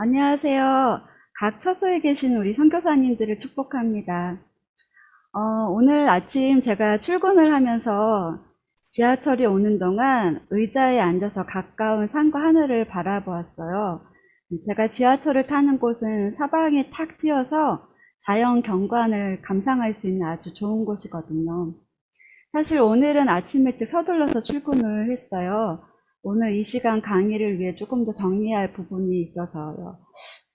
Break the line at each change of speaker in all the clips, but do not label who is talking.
안녕하세요. 각 처소에 계신 우리 선교사님들을 축복합니다. 오늘 아침 제가 출근을 하면서 지하철이 오는 동안 의자에 앉아서 가까운 산과 하늘을 바라보았어요. 제가 지하철을 타는 곳은 사방이 탁 트여서 자연 경관을 감상할 수 있는 아주 좋은 곳이거든요. 사실 오늘은 아침 일찍 서둘러서 출근을 했어요. 오늘 이 시간 강의를 위해 조금 더 정리할 부분이 있어서요.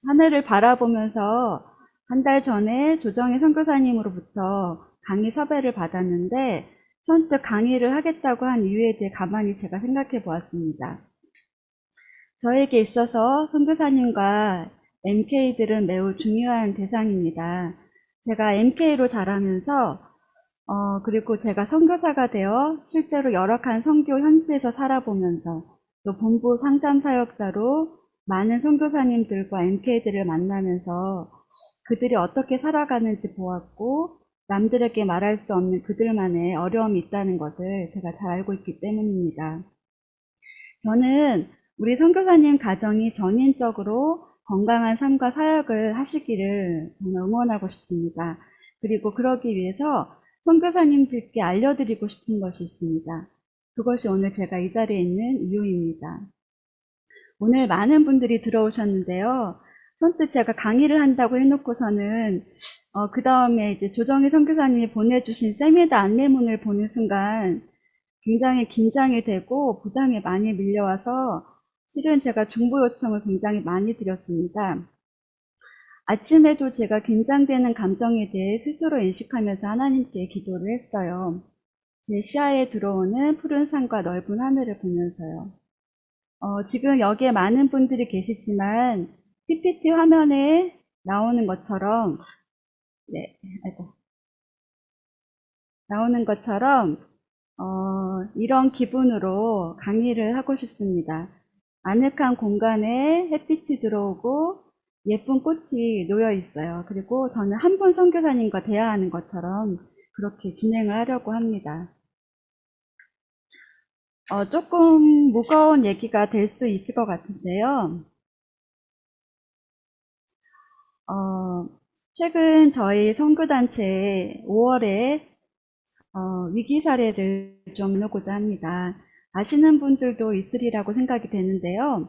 하늘을 바라보면서 한 달 전에 조정희 선교사님으로부터 강의 섭외를 받았는데 선뜻 강의를 하겠다고 한 이유에 대해 가만히 제가 생각해 보았습니다. 저에게 있어서 선교사님과 MK들은 매우 중요한 대상입니다. 제가 MK로 자라면서 그리고 제가 선교사가 되어 실제로 열악한 선교 현지에서 살아보면서 또 본부 상담 사역자로 많은 선교사님들과 MK들을 만나면서 그들이 어떻게 살아가는지 보았고 남들에게 말할 수 없는 그들만의 어려움이 있다는 것을 제가 잘 알고 있기 때문입니다. 저는 우리 선교사님 가정이 전인적으로 건강한 삶과 사역을 하시기를 정말 응원하고 싶습니다. 그리고 그러기 위해서 선교사님들께 알려드리고 싶은 것이 있습니다. 그것이 오늘 제가 이 자리에 있는 이유입니다. 오늘 많은 분들이 들어오셨는데요. 선뜻 제가 강의를 한다고 해놓고서는 그 다음에 이제 조정희 선교사님이 보내주신 세미나 안내문을 보는 순간 굉장히 긴장이 되고 부담이 많이 밀려와서 실은 제가 중보 요청을 굉장히 많이 드렸습니다. 아침에도 제가 긴장되는 감정에 대해 스스로 인식하면서 하나님께 기도를 했어요. 제 시야에 들어오는 푸른 산과 넓은 하늘을 보면서요. 지금 여기에 많은 분들이 계시지만 PPT 화면에 나오는 것처럼 나오는 것처럼 이런 기분으로 강의를 하고 싶습니다. 아늑한 공간에 햇빛이 들어오고 예쁜 꽃이 놓여 있어요. 그리고 저는 한 분 선교사님과 대화하는 것처럼 그렇게 진행을 하려고 합니다. 조금 무거운 얘기가 될 수 있을 것 같은데요. 최근 저희 선교단체 5월에 위기 사례를 좀 나누고자 합니다. 아시는 분들도 있으리라고 생각이 되는데요.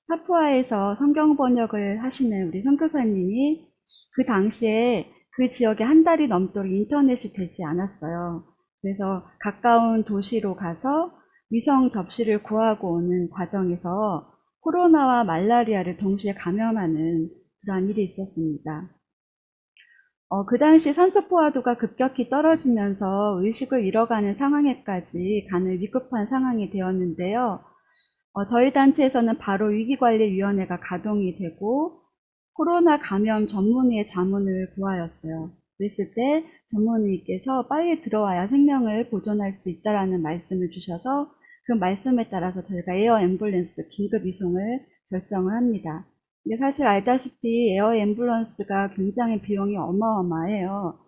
파푸아에서 성경 번역을 하시는 우리 선교사님이 그 당시에 그 지역에 한 달이 넘도록 인터넷이 되지 않았어요. 그래서 가까운 도시로 가서 위성 접시를 구하고 오는 과정에서 코로나와 말라리아를 동시에 감염하는 그러한 일이 있었습니다. 그 당시 산소 포화도가 급격히 떨어지면서 의식을 잃어가는 상황에까지 가는 위급한 상황이 되었는데요. 저희 단체에서는 바로 위기관리위원회가 가동이 되고 코로나 감염 전문의의 자문을 구하였어요. 그랬을 때 전문의께서 빨리 들어와야 생명을 보존할 수 있다라는 말씀을 주셔서 그 말씀에 따라서 저희가 에어 앰뷸런스 긴급 이송을 결정을 합니다. 근데 사실 알다시피 에어 앰뷸런스가 굉장히 비용이 어마어마해요.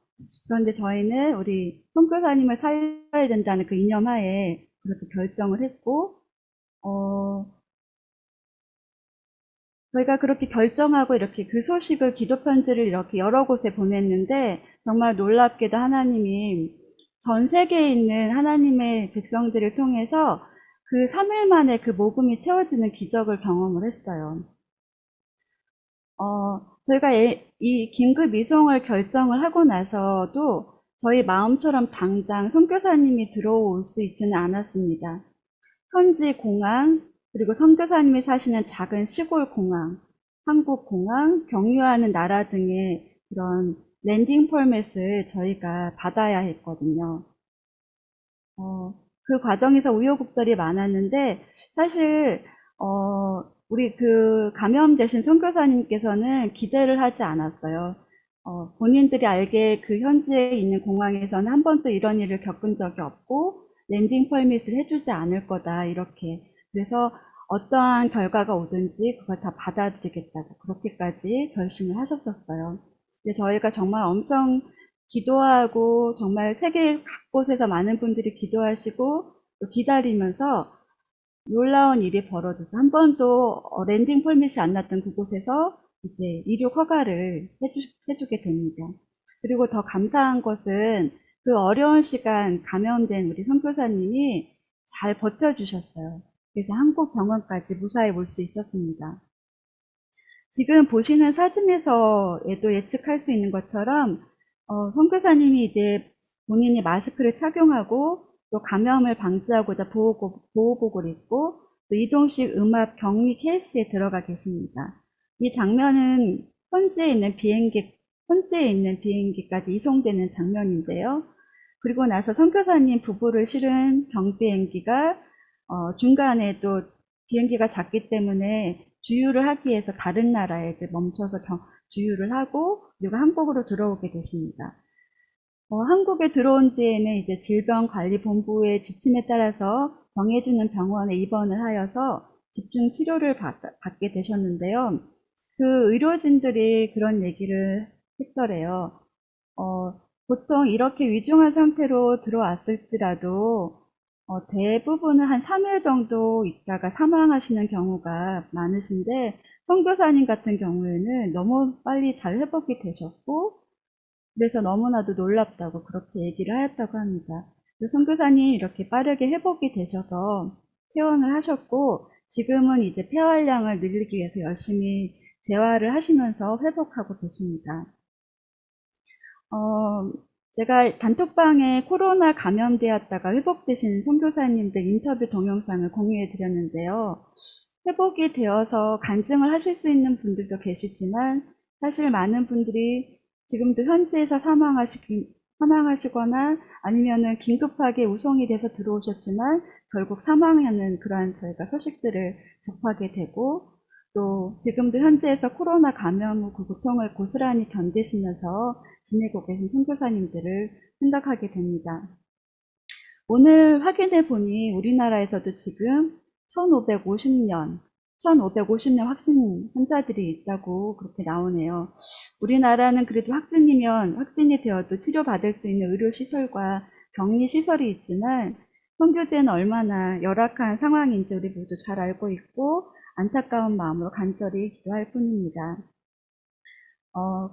그런데 저희는 우리 선교사님을 살려야 된다는 그 이념하에 그렇게 결정을 했고 저희가 그렇게 결정하고 이렇게 그 소식을 기도 편지를 이렇게 여러 곳에 보냈는데 정말 놀랍게도 하나님이 전 세계에 있는 하나님의 백성들을 통해서 그 3일 만에 그 모금이 채워지는 기적을 경험을 했어요. 저희가 이 긴급 이송을 결정을 하고 나서도 저희 마음처럼 당장 선교사님이 들어올 수 있지는 않았습니다. 현지 공항, 그리고 선교사님이 사시는 작은 시골 공항, 한국 공항, 경유하는 나라 등의 그런 랜딩 퍼밋을 저희가 받아야 했거든요. 그 과정에서 우여곡절이 많았는데 사실 우리 그 감염되신 선교사님께서는 기대를 하지 않았어요. 본인들이 알게 그 현지에 있는 공항에서는 한 번도 이런 일을 겪은 적이 없고 랜딩 퍼밋을 해주지 않을 거다 이렇게. 그래서 어떠한 결과가 오든지 그걸 다 받아들이겠다고 그렇게까지 결심을 하셨었어요. 근데 저희가 정말 엄청 기도하고 정말 세계 곳에서 많은 분들이 기도하시고 또 기다리면서 놀라운 일이 벌어져서 한 번도 랜딩 퍼밋이 안 났던 그곳에서 이제 이륙 허가를 해주게 됩니다. 그리고 더 감사한 것은 그 어려운 시간 감염된 우리 선교사님이 잘 버텨주셨어요. 그래서 한국 병원까지 무사히 올 수 있었습니다. 지금 보시는 사진에서도 예측할 수 있는 것처럼 선교사님이 이제 본인이 마스크를 착용하고 또 감염을 방지하고자 보호복을 입고 또 이동식 음압 격리 케이스에 들어가 계십니다. 이 장면은 현지에 있는 비행기까지 이송되는 장면인데요. 그리고 나서 선교사님 부부를 실은 경비행기가 중간에 또 비행기가 작기 때문에 주유를 하기 위해서 다른 나라에 이제 멈춰서 주유를 하고 그리고 한국으로 들어오게 되십니다. 한국에 들어온 뒤에는 이제 질병관리본부의 지침에 따라서 정해주는 병원에 입원을 하여서 집중 치료를 받게 되셨는데요. 그 의료진들이 그런 얘기를 했더래요. 보통 이렇게 위중한 상태로 들어왔을지라도 대부분은 한 3일 정도 있다가 사망하시는 경우가 많으신데 선교사님 같은 경우에는 너무 빨리 잘 회복이 되셨고 그래서 너무나도 놀랍다고 그렇게 얘기를 하였다고 합니다. 선교사님 이렇게 빠르게 회복이 되셔서 퇴원을 하셨고 지금은 이제 폐활량을 늘리기 위해서 열심히 재활을 하시면서 회복하고 계십니다. 제가 단톡방에 코로나 감염되었다가 회복되신 선교사님들 인터뷰 동영상을 공유해 드렸는데요. 회복이 되어서 간증을 하실 수 있는 분들도 계시지만 사실 많은 분들이 지금도 현지에서 사망하시거나 아니면은 긴급하게 우송이 돼서 들어오셨지만 결국 사망하는 그러한 저희가 소식들을 접하게 되고 또 지금도 현지에서 코로나 감염 후 그 고통을 고스란히 견디시면서 지내고 계신 선교사님들을 생각하게 됩니다. 오늘 확인해 보니 우리나라에서도 지금 1550년 확진 환자들이 있다고 그렇게 나오네요. 우리나라는 그래도 확진이 되어도 치료받을 수 있는 의료시설과 격리시설이 있지만 선교제는 얼마나 열악한 상황인지 우리 모두 잘 알고 있고 안타까운 마음으로 간절히 기도할 뿐입니다.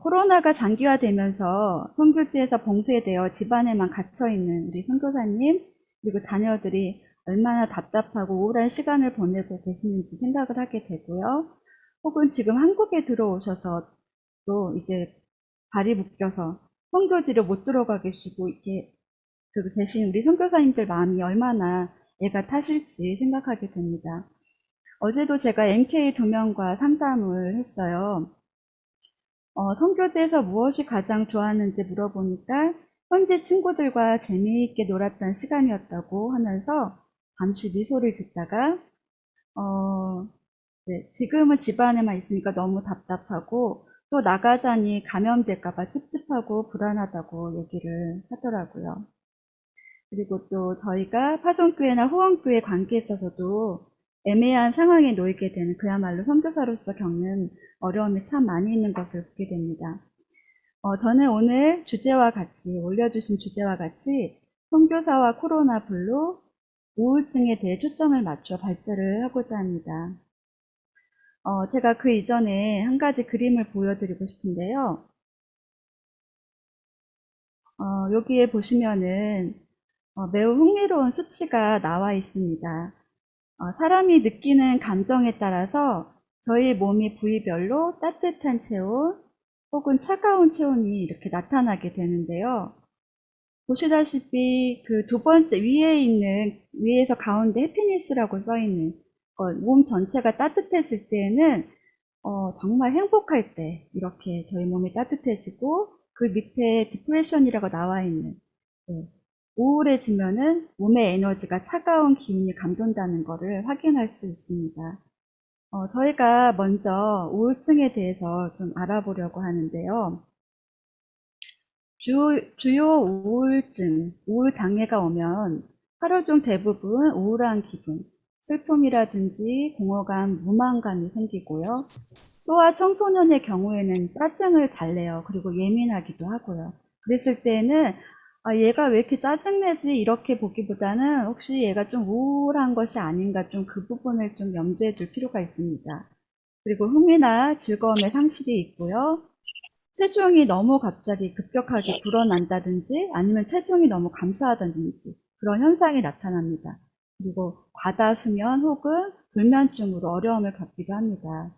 코로나가 장기화되면서 선교지에서 봉쇄되어 집안에만 갇혀있는 우리 선교사님 그리고 자녀들이 얼마나 답답하고 우울한 시간을 보내고 계시는지 생각을 하게 되고요. 혹은 지금 한국에 들어오셔서 또 이제 발이 묶여서 선교지를 못 들어가 계시고 이렇게 계신 우리 선교사님들 마음이 얼마나 애가 타실지 생각하게 됩니다. 어제도 제가 MK 2명과 상담을 했어요. 선교지에서 무엇이 가장 좋았는지 물어보니까 현지 친구들과 재미있게 놀았던 시간이었다고 하면서 잠시 미소를 짓다가 네, 지금은 집안에만 있으니까 너무 답답하고 또 나가자니 감염될까봐 찝찝하고 불안하다고 얘기를 하더라고요. 그리고 또 저희가 파송교회나 후원교회 관계에 있어서도 애매한 상황에 놓이게 되는 그야말로 선교사로서 겪는 어려움이 참 많이 있는 것을 보게 됩니다. 저는 오늘 올려주신 주제와 같이 선교사와 코로나 블루, 우울증에 대해 초점을 맞춰 발제를 하고자 합니다. 제가 그 이전에 한 가지 그림을 보여드리고 싶은데요. 여기에 보시면은 매우 흥미로운 수치가 나와 있습니다. 사람이 느끼는 감정에 따라서 저희 몸이 부위별로 따뜻한 체온 혹은 차가운 체온이 이렇게 나타나게 되는데요. 보시다시피 그 두 번째 위에서 가운데 해피니스라고 써 있는 몸 전체가 따뜻해질 때에는 정말 행복할 때 이렇게 저희 몸이 따뜻해지고 그 밑에 디프레션이라고 나와 있는 우울해지면은 몸의 에너지가 차가운 기운이 감돈다는 것을 확인할 수 있습니다. 저희가 먼저 우울증에 대해서 좀 알아보려고 하는데요. 주요 우울 장애가 오면 하루 중 대부분 우울한 기분, 슬픔이라든지 공허감, 무만감이 생기고요. 소아 청소년의 경우에는 짜증을 잘 내요. 그리고 예민하기도 하고요. 그랬을 때는 아, 얘가 왜 이렇게 짜증내지? 이렇게 보기보다는 혹시 얘가 좀 우울한 것이 아닌가 좀 그 부분을 좀 염두에 둘 필요가 있습니다. 그리고 흥미나 즐거움의 상실이 있고요. 체중이 너무 갑자기 급격하게 불어난다든지 아니면 체중이 너무 감소하다든지 그런 현상이 나타납니다. 그리고 과다 수면 혹은 불면증으로 어려움을 겪기도 합니다.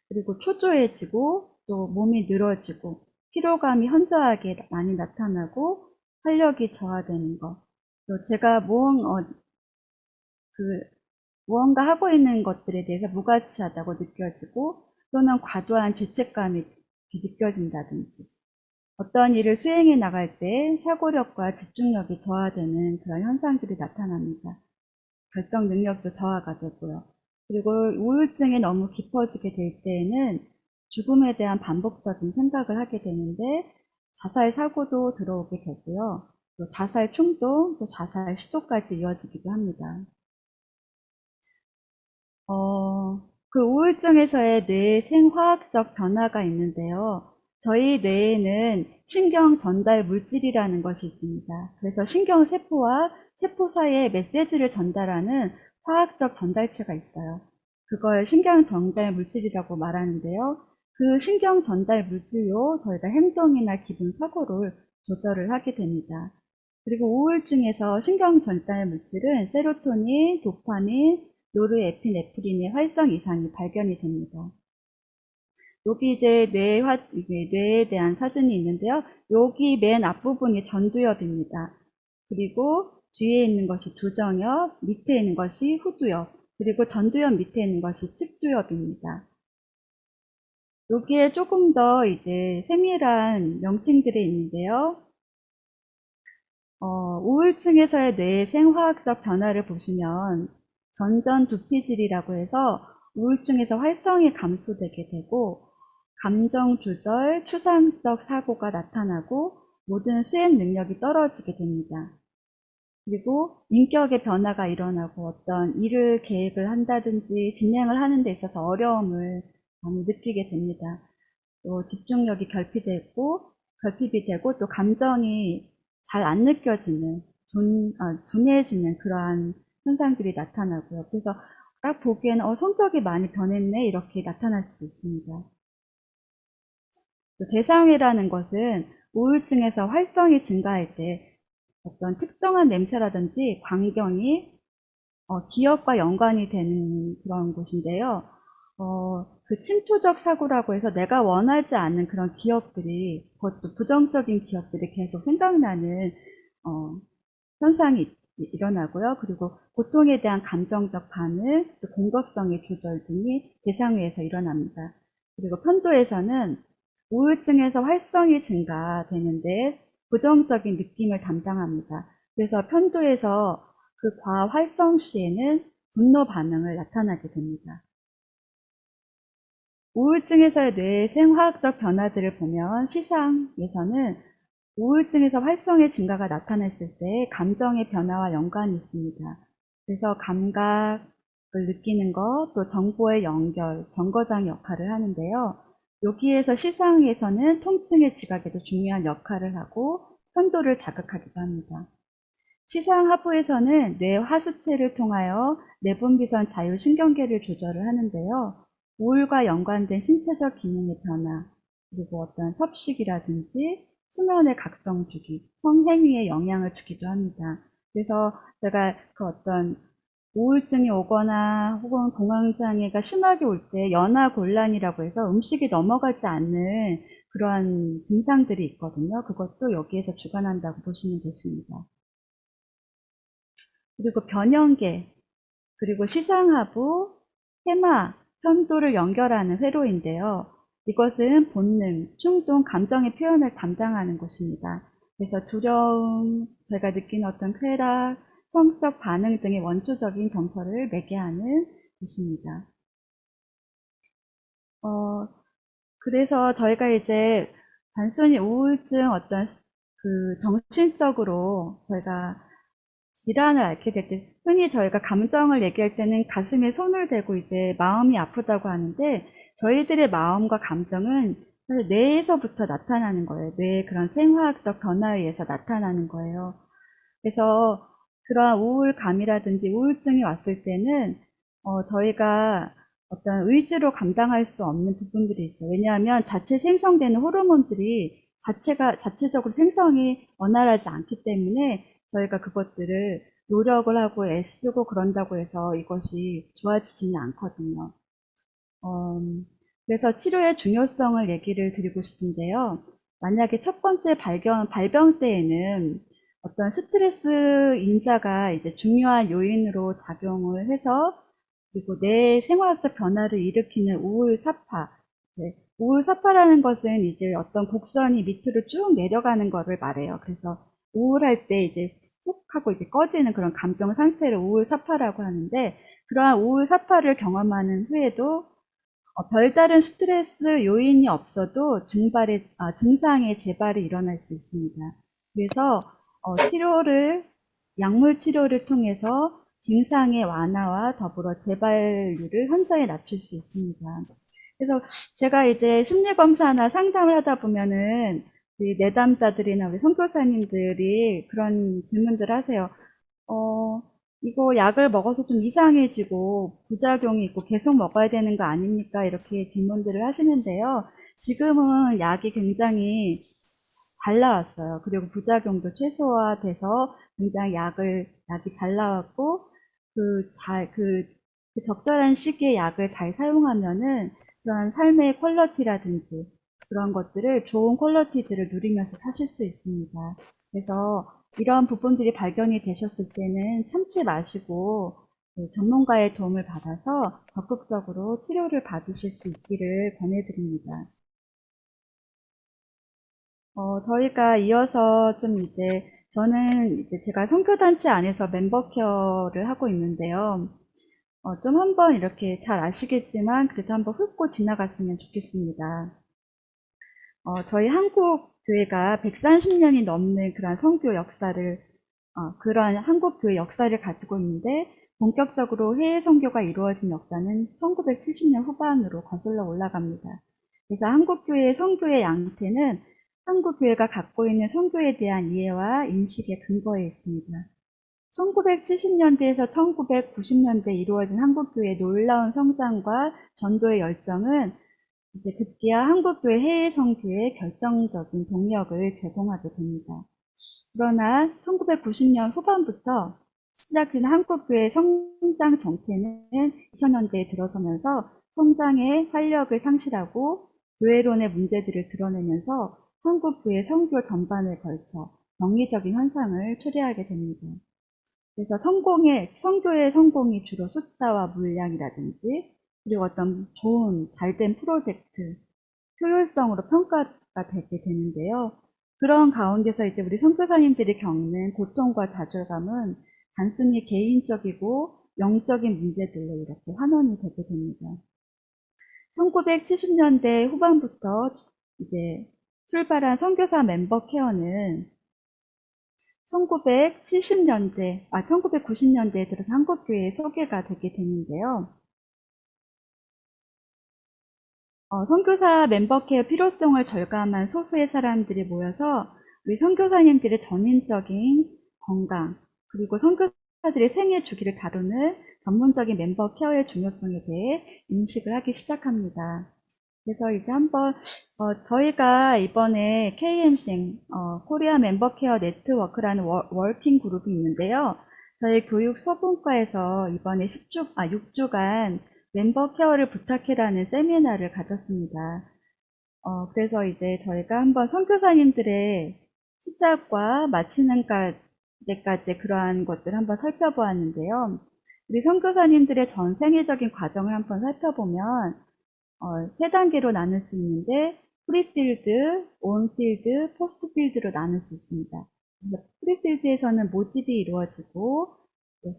그리고 초조해지고 또 몸이 늘어지고 피로감이 현저하게 많이 나타나고 활력이 저하되는 것. 또 제가 무언가 하고 있는 것들에 대해서 무가치하다고 느껴지고 또는 과도한 죄책감이 느껴진다든지 어떤 일을 수행해 나갈 때 사고력과 집중력이 저하되는 그런 현상들이 나타납니다. 결정 능력도 저하가 되고요. 그리고 우울증이 너무 깊어지게 될 때에는 죽음에 대한 반복적인 생각을 하게 되는데 자살 사고도 들어오게 되고요. 또 자살 충동, 또 자살 시도까지 이어지기도 합니다. 그 우울증에서의 뇌 생화학적 변화가 있는데요. 저희 뇌에는 신경 전달 물질이라는 것이 있습니다. 그래서 신경세포와 세포 사이에 메시지를 전달하는 화학적 전달체가 있어요. 그걸 신경 전달 물질이라고 말하는데요. 그 신경 전달 물질로 저희가 행동이나 기분, 사고를 조절을 하게 됩니다. 그리고 우울증에서 신경 전달 물질은 세로토닌, 도파민, 노르에피네프린의 활성 이상이 발견이 됩니다. 여기 이제 뇌에 대한 사진이 있는데요. 여기 맨 앞부분이 전두엽입니다. 그리고 뒤에 있는 것이 두정엽, 밑에 있는 것이 후두엽, 그리고 전두엽 밑에 있는 것이 측두엽입니다. 여기에 조금 더 이제 세밀한 명칭들이 있는데요. 우울증에서의 뇌의 생화학적 변화를 보시면 전전두피질이라고 해서 우울증에서 활성이 감소되게 되고 감정 조절, 추상적 사고가 나타나고 모든 수행 능력이 떨어지게 됩니다. 그리고 인격의 변화가 일어나고 어떤 일을 계획을 한다든지 진행을 하는 데 있어서 어려움을 많이 느끼게 됩니다. 또 집중력이 결핍이 되고 또 감정이 잘 안 느껴지는 둔해지는 그러한 현상들이 나타나고요. 그래서 딱 보기에는 성격이 많이 변했네 이렇게 나타날 수도 있습니다. 또 대사형이라는 것은 우울증에서 활성이 증가할 때 어떤 특정한 냄새라든지 광경이 기억과 연관이 되는 그런 곳인데요. 그 침투적 사고라고 해서 내가 원하지 않는 그런 기억들이, 그것도 부정적인 기억들이 계속 생각나는, 현상이 일어나고요. 그리고 고통에 대한 감정적 반응, 또 공격성의 조절 등이 대상외에서 일어납니다. 그리고 편도에서는 우울증에서 활성이 증가되는데 부정적인 느낌을 담당합니다. 그래서 편도에서 그 과활성 시에는 분노 반응을 나타나게 됩니다. 우울증에서의 뇌의 생화학적 변화들을 보면 시상에서는 우울증에서 활성의 증가가 나타났을 때 감정의 변화와 연관이 있습니다. 그래서 감각을 느끼는 것, 또 정보의 연결, 정거장 역할을 하는데요. 여기에서 시상에서는 통증의 지각에도 중요한 역할을 하고 편도를 자극하기도 합니다. 시상 하부에서는 뇌 하수체를 통하여 내분비선 자율신경계를 조절을 하는데요. 우울과 연관된 신체적 기능의 변화, 그리고 어떤 섭식이라든지 수면의 각성 주기, 성행위에 영향을 주기도 합니다. 그래서 제가 그 어떤 우울증이 오거나 혹은 공황장애가 심하게 올 때 연하곤란이라고 해서 음식이 넘어가지 않는 그러한 증상들이 있거든요. 그것도 여기에서 주관한다고 보시면 되십니다. 그리고 변형계, 그리고 시상하부, 해마, 편도를 연결하는 회로인데요. 이것은 본능, 충동, 감정의 표현을 담당하는 곳입니다. 그래서 두려움, 제가 느끼는 어떤 쾌락, 성적 반응 등의 원초적인 정서를 매개하는 곳입니다. 그래서 저희가 이제 단순히 우울증 어떤 그 정신적으로 저희가 질환을 앓게 될 때 흔히 저희가 감정을 얘기할 때는 가슴에 손을 대고 이제 마음이 아프다고 하는데 저희들의 마음과 감정은 사실 뇌에서부터 나타나는 거예요. 뇌의 그런 생화학적 변화에 의해서 나타나는 거예요. 그래서 그러한 우울감이라든지 우울증이 왔을 때는 저희가 어떤 의지로 감당할 수 없는 부분들이 있어요. 왜냐하면 자체 생성되는 호르몬들이 자체적으로 생성이 원활하지 않기 때문에 저희가 그것들을 노력을 하고 애쓰고 그런다고 해서 이것이 좋아지지는 않거든요. 그래서 치료의 중요성을 얘기를 드리고 싶은데요. 만약에 첫 번째 발병 때에는 어떤 스트레스 인자가 이제 중요한 요인으로 작용을 해서 그리고 내 생활적 변화를 일으키는 우울 사파. 우울 사파라는 것은 이제 어떤 곡선이 밑으로 쭉 내려가는 거를 말해요. 그래서 우울할 때 이제 훅 하고 이제 꺼지는 그런 감정 상태를 우울 사파라고 하는데 그러한 우울 사파를 경험하는 후에도 별다른 스트레스 요인이 없어도 증상의 재발이 일어날 수 있습니다. 그래서 약물 치료를 통해서 증상의 완화와 더불어 재발률을 현저히 낮출 수 있습니다. 그래서 제가 이제 심리검사나 상담을 하다 보면은 우리 내담자들이나 우리 선교사님들이 그런 질문들 하세요. 이거 약을 먹어서 좀 이상해지고 부작용이 있고 계속 먹어야 되는 거 아닙니까? 이렇게 질문들을 하시는데요. 지금은 약이 굉장히 잘 나왔어요. 그리고 부작용도 최소화돼서 굉장히 약이 잘 나왔고, 그 적절한 시기에 약을 잘 사용하면은 그런 삶의 퀄러티라든지 그런 것들을 좋은 퀄러티들을 누리면서 사실 수 있습니다. 그래서 이런 부분들이 발견이 되셨을 때는 참지 마시고 전문가의 도움을 받아서 적극적으로 치료를 받으실 수 있기를 권해드립니다. 저희가 이어서 좀 이제 저는 이제 제가 선교단체 안에서 멤버 케어를 하고 있는데요. 좀 한번 이렇게 잘 아시겠지만 그래도 한번 훑고 지나갔으면 좋겠습니다. 저희 한국 교회가 130년이 넘는 그런 선교 역사를 그런 한국 교회 역사를 가지고 있는데 본격적으로 해외 선교가 이루어진 역사는 1970년 후반으로 거슬러 올라갑니다. 그래서 한국 교회의 선교의 양태는 한국 교회가 갖고 있는 선교에 대한 이해와 인식에 근거해 있습니다. 1970년대에서 1990년대 이루어진 한국교회의 놀라운 성장과 전도의 열정은 이제 급기야 한국교회 해외 선교에 결정적인 동력을 제공하게 됩니다. 그러나 1990년 후반부터 시작된 한국교회 성장 정체는 2000년대에 들어서면서 성장의 활력을 상실하고 교회론의 문제들을 드러내면서 한국교회 선교 전반에 걸쳐 정리적인 현상을 초래하게 됩니다. 그래서 선교의 성공이 주로 숫자와 물량이라든지, 그리고 어떤 좋은, 잘된 프로젝트, 효율성으로 평가가 되게 되는데요. 그런 가운데서 이제 우리 선교사님들이 겪는 고통과 좌절감은 단순히 개인적이고 영적인 문제들로 이렇게 환원이 되게 됩니다. 1970년대 후반부터 이제 출발한 선교사 멤버 케어는 1990년대에 들어서 한국교회에 소개가 되게 되는데요. 선교사 멤버 케어 필요성을 절감한 소수의 사람들이 모여서 우리 선교사님들의 전인적인 건강, 그리고 선교사들의 생애 주기를 다루는 전문적인 멤버 케어의 중요성에 대해 인식을 하기 시작합니다. 그래서 이제 한번 저희가 이번에 KMC 코리아 멤버 케어 네트워크라는 워킹 그룹이 있는데요. 저희 교육 소분과에서 이번에 6주간 멤버 케어를 부탁해라는 세미나를 가졌습니다. 그래서 이제 저희가 한번 선교사님들의 시작과 마치는 데까지 그러한 것들 한번 살펴보았는데요. 우리 선교사님들의 전 생애적인 과정을 한번 살펴보면 3단계로 나눌 수 있는데 프리필드, 온필드, 포스트필드로 나눌 수 있습니다. 프리필드에서는 모집이 이루어지고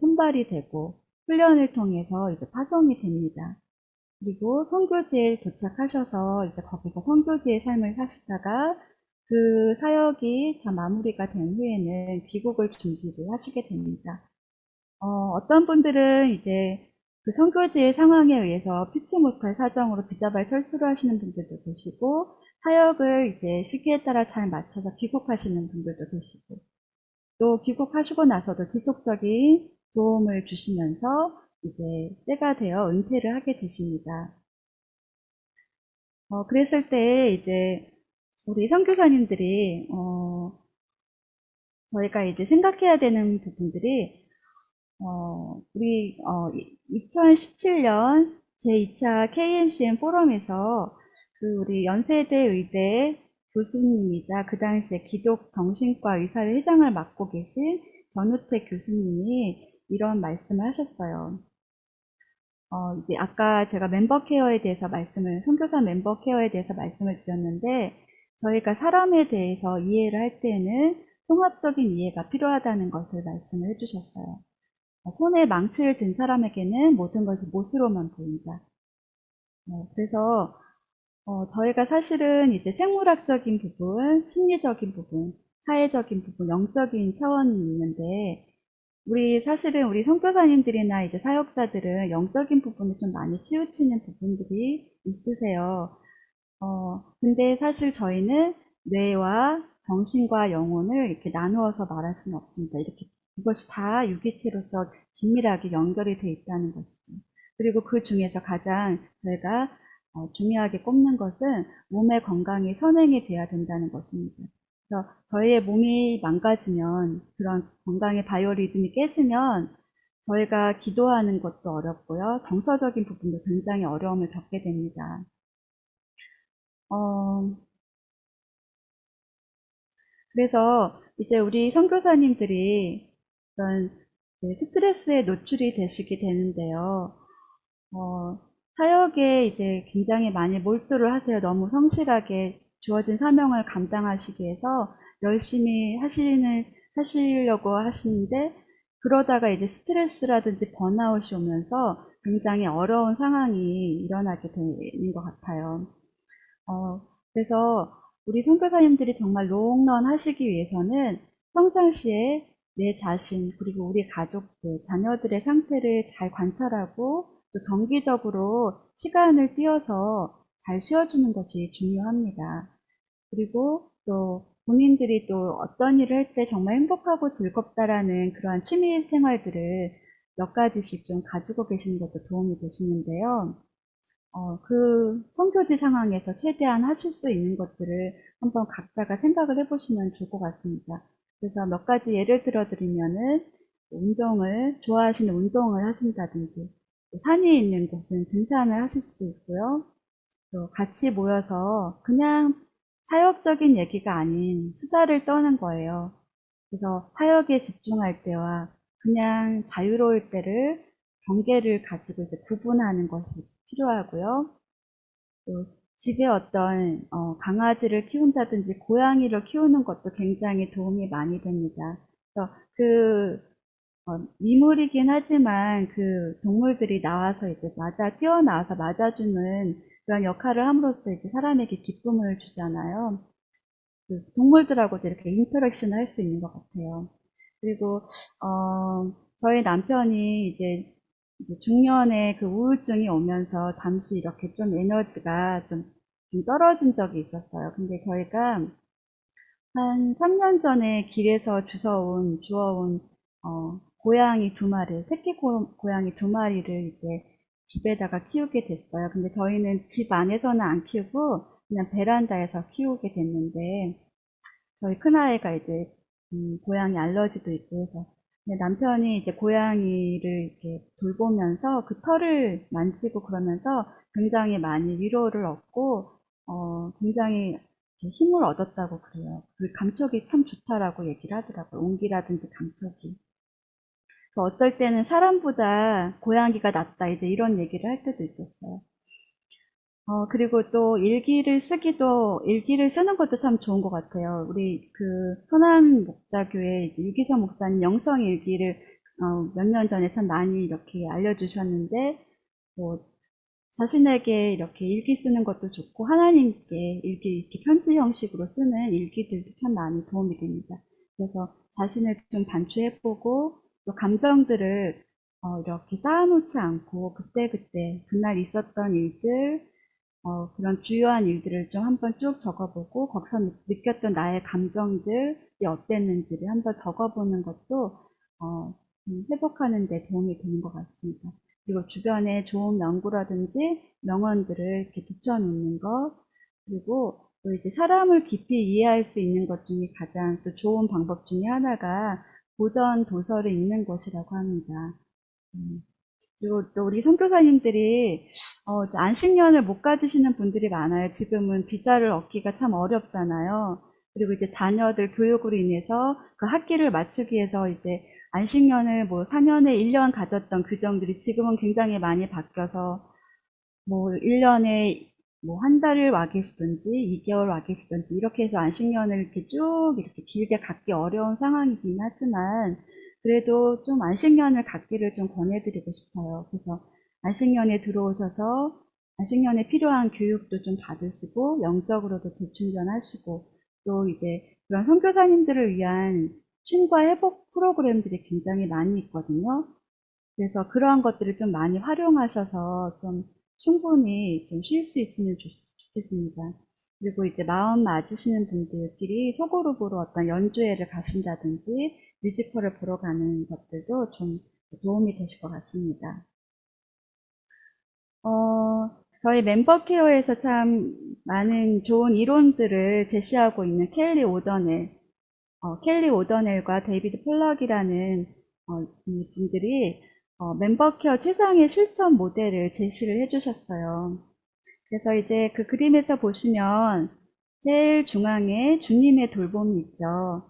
선발이 되고 훈련을 통해서 이제 파송이 됩니다. 그리고 선교지에 도착하셔서 이제 거기서 선교지의 삶을 사시다가 그 사역이 다 마무리가 된 후에는 귀국을 준비를 하시게 됩니다. 어떤 분들은 이제 그 선교지의 상황에 의해서 피치 못할 사정으로 비자발 철수를 하시는 분들도 계시고, 사역을 이제 시기에 따라 잘 맞춰서 귀국하시는 분들도 계시고, 또 귀국하시고 나서도 지속적인 도움을 주시면서 이제 때가 되어 은퇴를 하게 되십니다. 그랬을 때 이제 우리 선교사님들이 저희가 이제 생각해야 되는 부분들이 우리 2017년 제2차 KMCM 포럼에서 그 우리 연세대 의대 교수님이자 그 당시에 기독 정신과 의사회 회장을 맡고 계신 전우택 교수님이 이런 말씀을 하셨어요. 이제 아까 제가 멤버 케어에 대해서 선교사 멤버 케어에 대해서 말씀을 드렸는데, 저희가 사람에 대해서 이해를 할 때에는 통합적인 이해가 필요하다는 것을 말씀을 해주셨어요. 손에 망치를 든 사람에게는 모든 것이 못으로만 보인다. 그래서 저희가 사실은 이제 생물학적인 부분, 심리적인 부분, 사회적인 부분, 영적인 차원이 있는데, 사실은 우리 선교사님들이나 이제 사역자들은 영적인 부분을 좀 많이 치우치는 부분들이 있으세요. 근데 사실 저희는 뇌와 정신과 영혼을 이렇게 나누어서 말할 수는 없습니다. 이것이 다 유기체로서 긴밀하게 연결이 돼 있다는 것이죠. 그리고 그 중에서 가장 저희가 중요하게 꼽는 것은 몸의 건강이 선행이 돼야 된다는 것입니다. 그래서 저희의 몸이 망가지면, 그런 건강의 바이오리듬이 깨지면 저희가 기도하는 것도 어렵고요. 정서적인 부분도 굉장히 어려움을 겪게 됩니다. 그래서 이제 우리 선교사님들이 그런 스트레스에 노출이 되시게 되는데요. 사역에 이제 굉장히 많이 몰두를 하세요. 너무 성실하게 주어진 사명을 감당하시기 위해서 열심히 하시려고 하시는데, 그러다가 이제 스트레스라든지 번아웃이 오면서 굉장히 어려운 상황이 일어나게 되는 것 같아요. 그래서 우리 선교사님들이 정말 롱런 하시기 위해서는 평상시에 내 자신, 그리고 우리 가족들, 자녀들의 상태를 잘 관찰하고 또 정기적으로 시간을 띄어서 잘 쉬어주는 것이 중요합니다. 그리고 또 본인들이 또 어떤 일을 할 때 정말 행복하고 즐겁다라는 그러한 취미 생활들을 몇 가지씩 좀 가지고 계시는 것도 도움이 되시는데요. 그 선교지 상황에서 최대한 하실 수 있는 것들을 한번 각자가 생각을 해보시면 좋을 것 같습니다. 그래서 몇 가지 예를 들어 드리면은, 좋아하시는 운동을 하신다든지, 산이 있는 곳은 등산을 하실 수도 있고요. 또 같이 모여서 그냥 사역적인 얘기가 아닌 수다를 떠는 거예요. 그래서 사역에 집중할 때와 그냥 자유로울 때를 경계를 가지고 이제 구분하는 것이 필요하고요. 또 집에 어떤 강아지를 키운다든지 고양이를 키우는 것도 굉장히 도움이 많이 됩니다. 그래서 미물이긴 하지만 그 동물들이 나와서 이제 뛰어나와서 맞아주는 그런 역할을 함으로써 이제 사람에게 기쁨을 주잖아요. 그 동물들하고도 이렇게 인터랙션을 할 수 있는 것 같아요. 그리고 저희 남편이 이제 중년에 그 우울증이 오면서 잠시 이렇게 좀 에너지가 좀 떨어진 적이 있었어요. 근데 저희가 한 3년 전에 길에서 주워온 고양이 2마리, 새끼 고양이 2마리를 이제 집에다가 키우게 됐어요. 근데 저희는 집 안에서는 안 키우고 그냥 베란다에서 키우게 됐는데, 저희 큰아이가 이제 고양이 알러지도 있고 해서, 근데 남편이 이제 고양이를 이렇게 돌보면서 그 털을 만지고 그러면서 굉장히 많이 위로를 얻고 굉장히 힘을 얻었다고 그래요. 그 감촉이 참 좋다라고 얘기를 하더라고요. 온기라든지 감촉이. 어떨 때는 사람보다 고양이가 낫다, 이제 이런 얘기를 할 때도 있었어요. 그리고 또 일기를 쓰는 것도 참 좋은 것 같아요. 우리 선한 목자교회 유기성 목사님 영성 일기를 몇 년 전에 참 많이 이렇게 알려주셨는데, 뭐 자신에게 이렇게 일기 쓰는 것도 좋고, 하나님께 이렇게 편지 형식으로 쓰는 일기들도 참 많이 도움이 됩니다. 그래서 자신을 좀 반추해보고, 또 감정들을 이렇게 쌓아놓지 않고 그때그때 그날 있었던 일들, 그런 주요한 일들을 좀 한번 쭉 적어보고 거기서 느꼈던 나의 감정들이 어땠는지를 한번 적어보는 것도 회복하는 데 도움이 되는 것 같습니다. 그리고 주변에 좋은 명구라든지 명언들을 이렇게 붙여놓는 것, 그리고 또 이제 사람을 깊이 이해할 수 있는 것 중에 가장 또 좋은 방법 중에 하나가 고전 도서를 읽는 것이라고 합니다. 음, 그리고 또 우리 선교사님들이 안식년을 못 가지시는 분들이 많아요. 지금은 비자를 얻기가 참 어렵잖아요. 그리고 이제 자녀들 교육으로 인해서 그 학기를 맞추기 위해서 이제 안식년을 뭐 4년에 1년 가졌던 규정들이 지금은 굉장히 많이 바뀌어서 뭐 1년에 뭐 한 달을 와 계시든지 2개월 와 계시든지 이렇게 해서 안식년을 이렇게 쭉 이렇게 길게 갖기 어려운 상황이긴 하지만 그래도 좀 안식년을 갖기를 좀 권해드리고 싶어요. 그래서 안식년에 들어오셔서 안식년에 필요한 교육도 좀 받으시고 영적으로도 재충전하시고 또 이제 그런 선교사님들을 위한 쉼과 회복 프로그램들이 굉장히 많이 있거든요. 그래서 그러한 것들을 좀 많이 활용하셔서 좀 충분히 좀 쉴 수 있으면 좋겠습니다. 그리고 이제 마음 맞으시는 분들끼리 소그룹으로 어떤 연주회를 가신다든지 뮤지컬을 보러 가는 것들도 좀 도움이 되실 것 같습니다. 저희 멤버 케어에서 참 많은 좋은 이론들을 제시하고 있는 켈리 오더넬과 데이비드 폴락이라는 이 분들이 멤버 케어 최상의 실천 모델을 제시를 해주셨어요. 그래서 이제 그 그림에서 보시면 제일 중앙에 주님의 돌봄이 있죠.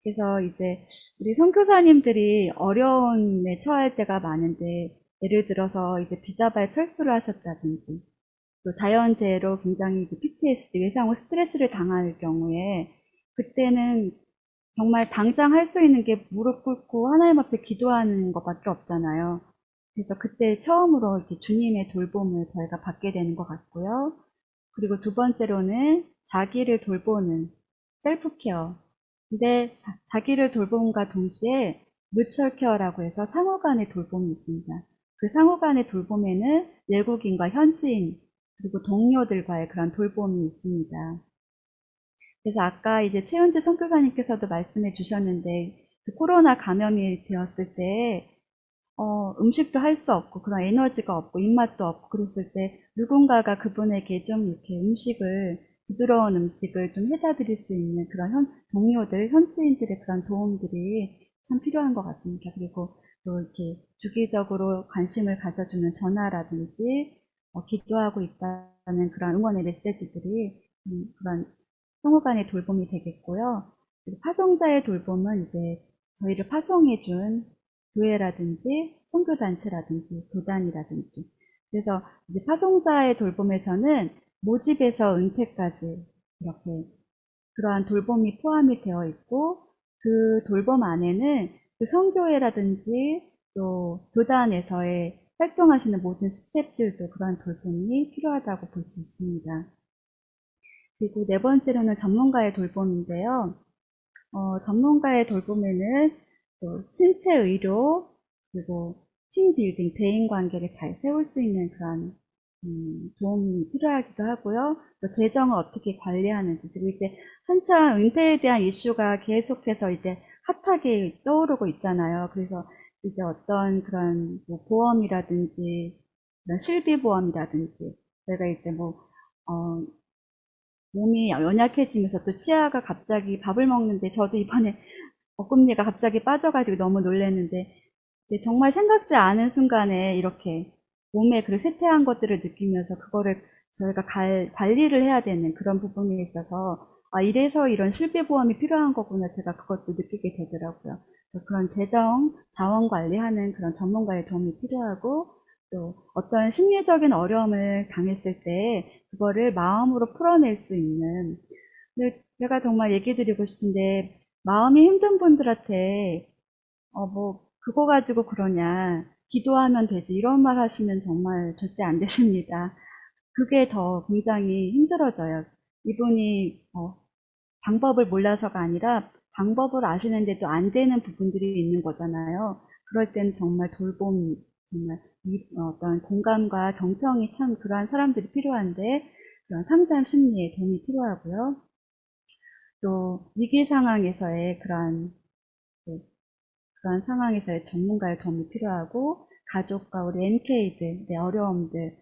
그래서 이제 우리 선교사님들이 어려움에 처할 때가 많은데 예를 들어서 이제 비자발 철수를 하셨다든지 또 자연재해로 굉장히 PTSD, 외상후 스트레스를 당할 경우에 그때는 정말 당장 할 수 있는 게 무릎 꿇고 하나님 앞에 기도하는 것밖에 없잖아요. 그래서 그때 처음으로 이렇게 주님의 돌봄을 저희가 받게 되는 것 같고요. 그리고 두 번째로는 자기를 돌보는 셀프 케어. 근데 자기를 돌봄과 동시에 뮤처 케어라고 해서 상호 간의 돌봄이 있습니다. 그 상호 간의 돌봄에는 외국인과 현지인 그리고 동료들과의 그런 돌봄이 있습니다. 그래서 아까 이제 최은주 선교사님께서도 말씀해 주셨는데 그 코로나 감염이 되었을 때 음식도 할 수 없고 그런 에너지가 없고 입맛도 없고 그랬을 때 누군가가 그분에게 좀 이렇게 부드러운 음식을 좀 해다 드릴 수 있는 그런 동료들, 현지인들의 그런 도움들이 참 필요한 것 같습니다. 그리고 또 이렇게 주기적으로 관심을 가져주는 전화라든지 기도하고 있다는 그런 응원의 메시지들이 그런 상호 간의 돌봄이 되겠고요. 그리고 파송자의 돌봄은 이제 저희를 파송해준 교회라든지 선교단체라든지 교단이라든지 그래서 이제 파송자의 돌봄에서는 모집에서 은퇴까지 이렇게 그러한 돌봄이 포함이 되어 있고 그 돌봄 안에는 그 선교회라든지 또 교단에서의 활동하시는 모든 스태프들도 그러한 돌봄이 필요하다고 볼 수 있습니다. 그리고 네 번째로는 전문가의 돌봄인데요. 전문가의 돌봄에는 또 신체 의료, 그리고 팀 빌딩, 대인 관계를 잘 세울 수 있는 그런 도움이 필요하기도 하고요. 또 재정을 어떻게 관리하는지, 그리고 이제 한참 은퇴에 대한 이슈가 계속해서 이제 핫하게 떠오르고 있잖아요. 그래서 이제 어떤 그런 뭐 보험이라든지, 그런 실비보험이라든지, 저희가 이제 몸이 연약해지면서 또 치아가 갑자기 밥을 먹는데 저도 이번에 어금니가 갑자기 빠져가지고 너무 놀랐는데 정말 생각지 않은 순간에 이렇게 몸에 그 쇠퇴한 것들을 느끼면서 그거를 저희가 관리를 해야 되는 그런 부분에 있어서 이래서 이런 실비보험이 필요한 거구나 제가 그것도 느끼게 되더라고요. 그런 재정, 자원 관리하는 그런 전문가의 도움이 필요하고 또 어떤 심리적인 어려움을 당했을 때 그거를 마음으로 풀어낼 수 있는 근데 제가 정말 얘기 드리고 싶은데 마음이 힘든 분들한테 그거 가지고 그러냐 기도하면 되지 이런 말 하시면 정말 절대 안 되십니다. 그게 더 굉장히 힘들어져요. 이분이 방법을 몰라서가 아니라 방법을 아시는데도 안 되는 부분들이 있는 거잖아요. 그럴 땐 정말 정말 어떤 공감과 경청이 참 그러한 사람들이 필요한데 그런 상담 심리에 도움이 필요하고요. 또 위기 상황에서의 그런 상황에서의 전문가의 도움이 필요하고 가족과 우리 MK들의 어려움들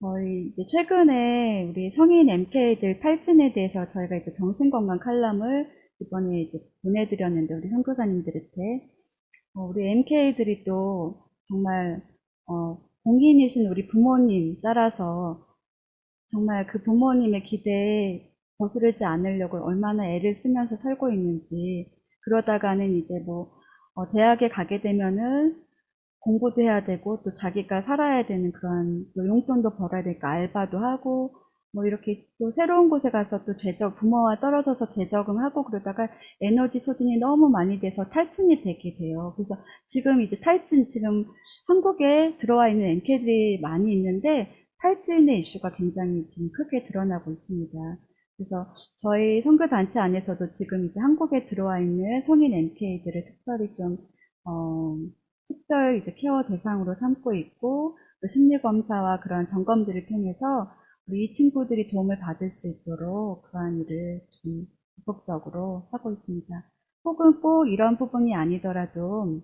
저희 이제 최근에 우리 성인 MK들 탈진에 대해서 저희가 이제 정신건강 칼럼을 이번에 이제 보내드렸는데 우리 선교사님들한테 우리 MK들이 또 정말 공인이신 우리 부모님 따라서 정말 그 부모님의 기대에 거스르지 않으려고 얼마나 애를 쓰면서 살고 있는지 그러다가는 이제 대학에 가게 되면은 공부도 해야 되고 또 자기가 살아야 되는 그런 또 용돈도 벌어야 되니까 알바도 하고 이렇게 또 새로운 곳에 가서 또 부모와 떨어져서 재적응하고 그러다가 에너지 소진이 너무 많이 돼서 탈진이 되게 돼요. 그래서 지금 이제 지금 한국에 들어와 있는 MK들이 많이 있는데 탈진의 이슈가 굉장히 지금 크게 드러나고 있습니다. 그래서 저희 선교단체 안에서도 지금 이제 한국에 들어와 있는 성인 MK들을 특별히 좀, 특별 이제 케어 대상으로 삼고 있고, 또 심리검사와 그런 점검들을 통해서 우리 이 친구들이 도움을 받을 수 있도록 그러한 일을 좀 적극적으로 하고 있습니다. 혹은 꼭 이런 부분이 아니더라도,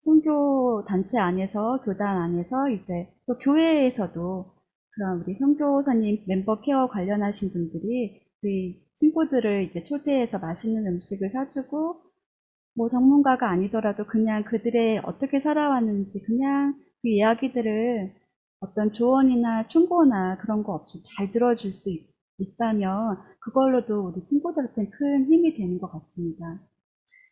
선교 단체 안에서, 교단 안에서 이제 또 교회에서도 그런 우리 선교사님 멤버 케어 관련하신 분들이 우리 친구들을 이제 초대해서 맛있는 음식을 사주고 전문가가 아니더라도 그냥 그들의 어떻게 살아왔는지 그냥 그 이야기들을 어떤 조언이나 충고나 그런 거 없이 잘 들어줄 수 있다면 그걸로도 우리 친구들한테 큰 힘이 되는 것 같습니다.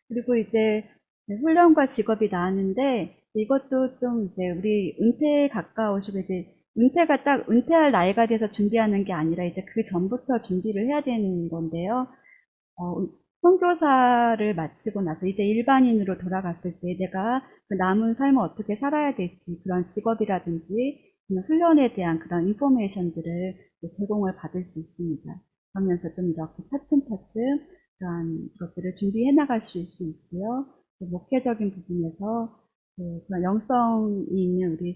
그리고 이제 훈련과 직업이 나왔는데 이것도 좀 이제 우리 은퇴에 가까우시고 이제 은퇴가 딱 은퇴할 나이가 돼서 준비하는 게 아니라 이제 그 전부터 준비를 해야 되는 건데요. 선교사를 마치고 나서 이제 일반인으로 돌아갔을 때 내가 그 남은 삶을 어떻게 살아야 될지 그런 직업이라든지 그런 훈련에 대한 그런 인포메이션들을 제공을 받을 수 있습니다. 그러면서 좀 이렇게 차츰차츰 그런 것들을 준비해 나갈 수 있고요. 목회적인 부분에서 그런 영성이 있는 우리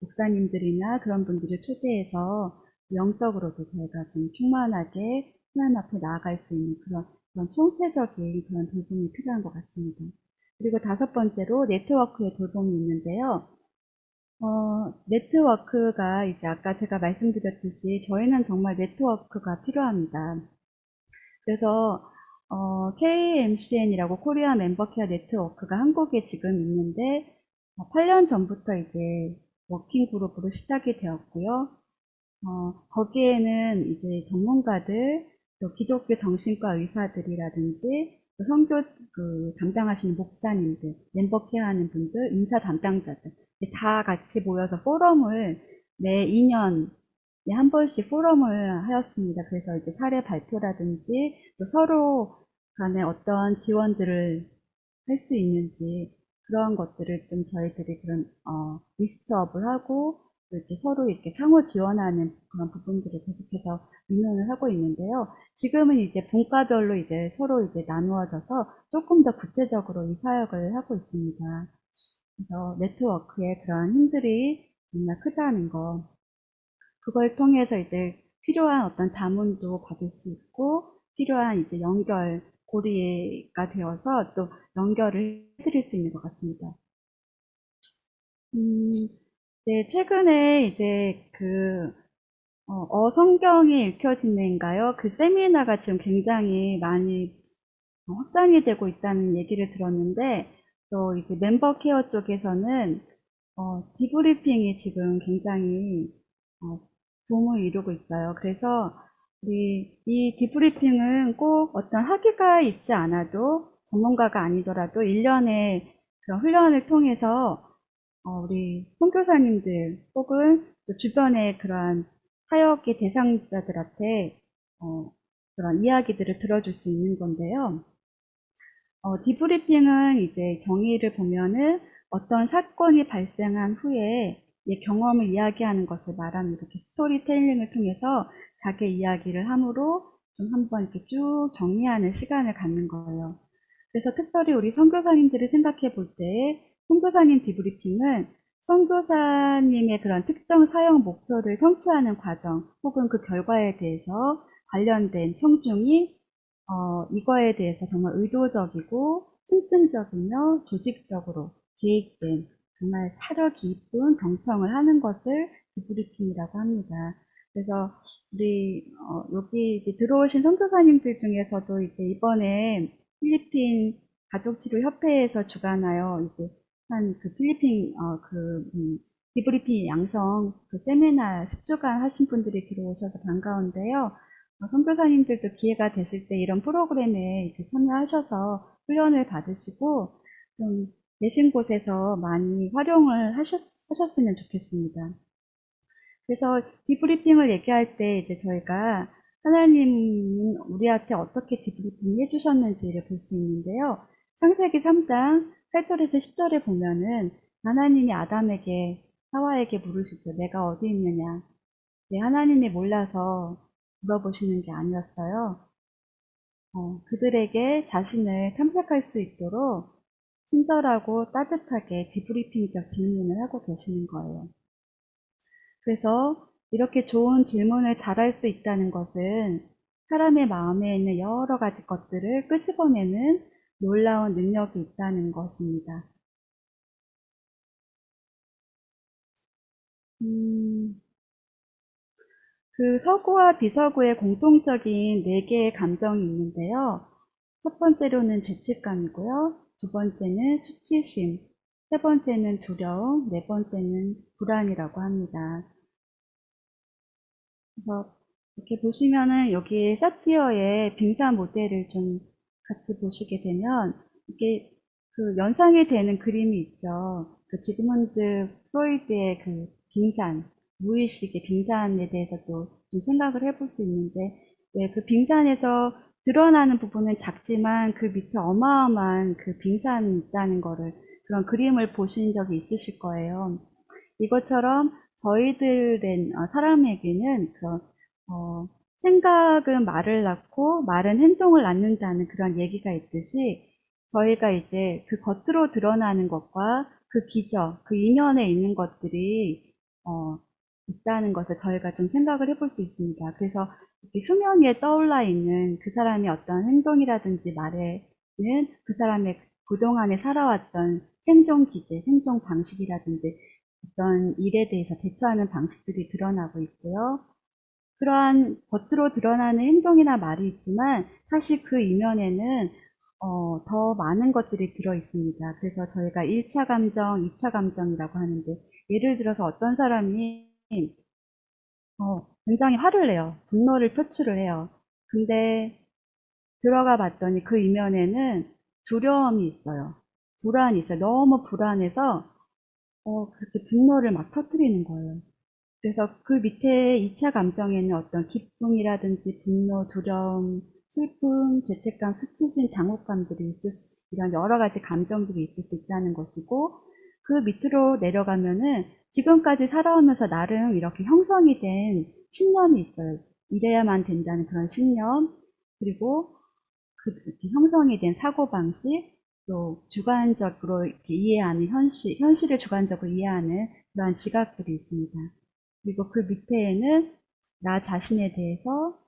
목사님들이나 그런 분들을 초대해서 영적으로도 저희가 좀 충만하게 하나님 앞에 나아갈 수 있는 그런 총체적인 그런 돌봄이 필요한 것 같습니다. 그리고 다섯 번째로 네트워크의 돌봄이 있는데요. 네트워크가 이제 아까 제가 말씀드렸듯이 저희는 정말 네트워크가 필요합니다. 그래서 KMCN이라고 코리아 멤버케어 네트워크가 한국에 지금 있는데 8년 전부터 이제 워킹 그룹으로 시작이 되었고요. 거기에는 이제 전문가들, 또 기독교 정신과 의사들이라든지, 또 선교 담당하시는 목사님들, 멤버 케어하는 분들, 인사 담당자들, 다 같이 모여서 포럼을 매 2년에 한 번씩 포럼을 하였습니다. 그래서 이제 사례 발표라든지, 또 서로 간에 어떤 지원들을 할 수 있는지, 그런 것들을 좀 저희들이 그런, 리스트업을 하고, 이렇게 서로 이렇게 상호 지원하는 그런 부분들을 계속해서 운영을 하고 있는데요. 지금은 이제 분과별로 이제 서로 이제 나누어져서 조금 더 구체적으로 이 사역을 하고 있습니다. 그래서 네트워크의 그런 힘들이 정말 크다는 거. 그걸 통해서 이제 필요한 어떤 자문도 받을 수 있고, 필요한 이제 고리가 되어서 또 연결을 해드릴 수 있는 것 같습니다. 네, 최근에 이제 성경이 읽혀지는가요? 그 세미나가 지금 굉장히 많이 확산이 되고 있다는 얘기를 들었는데, 또 이제 멤버 케어 쪽에서는, 디브리핑이 지금 굉장히, 도움을 이루고 있어요. 그래서, 이 디브리핑은 꼭 어떤 학위가 있지 않아도, 전문가가 아니더라도 1년의 그런 훈련을 통해서, 우리 선교사님들 혹은 또 주변의 그러한 사역의 대상자들한테 그런 이야기들을 들어줄 수 있는 건데요. 디브리핑은 이제 정의를 보면은 어떤 사건이 발생한 후에 이 경험을 이야기하는 것을 말하는 이렇게 스토리텔링을 통해서 자기 이야기를 함으로 좀 한번 이렇게 쭉 정리하는 시간을 갖는 거예요. 그래서 특별히 우리 선교사님들을 생각해 볼 때, 선교사님 디브리핑은 선교사님의 그런 특정 사역 목표를 성취하는 과정, 혹은 그 결과에 대해서 관련된 청중이 이거에 대해서 정말 의도적이고 심층적이며 조직적으로 계획된 정말 사려 깊은 경청을 하는 것을 디브리핑이라고 합니다. 그래서 우리 여기 이제 들어오신 선교사님들 중에서도 이제 이번에 필리핀 가족치료협회에서 주관하여 이제 한 그 필리핀 디브리핑 양성 그 세미나 10주간 하신 분들이 들어오셔서 반가운데요. 선교사님들도 기회가 되실 때 이런 프로그램에 이렇게 참여하셔서 훈련을 받으시고 좀 계신 곳에서 많이 활용을 하셨으면 좋겠습니다. 그래서 디브리핑을 얘기할 때 이제 저희가 하나님은 우리한테 어떻게 디브리핑 해주셨는지를 볼 수 있는데요. 창세기 3장 8절에서 10절에 보면은 하나님이 아담에게 하와에게 물으시죠. 내가 어디 있느냐. 네, 하나님이 몰라서 물어보시는 게 아니었어요. 그들에게 자신을 탐색할 수 있도록 친절하고 따뜻하게 디브리핑적 질문을 하고 계시는 거예요. 그래서 이렇게 좋은 질문을 잘할 수 있다는 것은 사람의 마음에 있는 여러 가지 것들을 끄집어내는 놀라운 능력이 있다는 것입니다. 그 서구와 비서구의 공통적인 네 개의 감정이 있는데요. 첫 번째로는 죄책감이고요. 두 번째는 수치심, 세 번째는 두려움, 네 번째는 불안이라고 합니다. 그래서 이렇게 보시면은 여기 사티어의 빙사 모델을 좀 같이 보시게 되면 이게 그 연상이 되는 그림이 있죠. 그 지그문드 프로이드의 그 빙산, 무의식의 빙산에 대해서도 좀 생각을 해볼 수 있는데, 왜 그 빙산에서 드러나는 부분은 작지만 그 밑에 어마어마한 그 빙산이 있다는 거를 그런 그림을 보신 적이 있으실 거예요. 이것처럼 저희들의 사람에게는 생각은 말을 낳고 말은 행동을 낳는다는 그런 얘기가 있듯이 저희가 이제 그 겉으로 드러나는 것과 그 기저, 그 이면에 있는 것들이 있다는 것을 저희가 좀 생각을 해볼 수 있습니다. 그래서 이렇게 수면 위에 떠올라 있는 그 사람의 어떤 행동이라든지 말에는 그 사람의 그동안에 살아왔던 생존 기제, 생존 방식이라든지 어떤 일에 대해서 대처하는 방식들이 드러나고 있고요. 그러한 겉으로 드러나는 행동이나 말이 있지만 사실 그 이면에는 더 많은 것들이 들어 있습니다. 그래서 저희가 1차 감정, 2차 감정이라고 하는데 예를 들어서 어떤 사람이 굉장히 화를 내요. 분노를 표출을 해요. 근데 들어가 봤더니 그 이면에는 두려움이 있어요. 불안이 있어요. 너무 불안해서 그렇게 분노를 막 터뜨리는 거예요. 그래서 그 밑에 2차 감정에는 어떤 기쁨이라든지 분노, 두려움, 슬픔, 죄책감, 수치심, 장혹감들이 이런 여러 가지 감정들이 있을 수 있다는 것이고, 그 밑으로 내려가면은 지금까지 살아오면서 나름 이렇게 형성이 된 신념이 있어요. 이래야만 된다는 그런 신념, 그리고 이렇게 형성이 된 사고방식, 또 주관적으로 이렇게 이해하는 현실을 주관적으로 이해하는 그러한 지각들이 있습니다. 그리고 그 밑에는 나 자신에 대해서,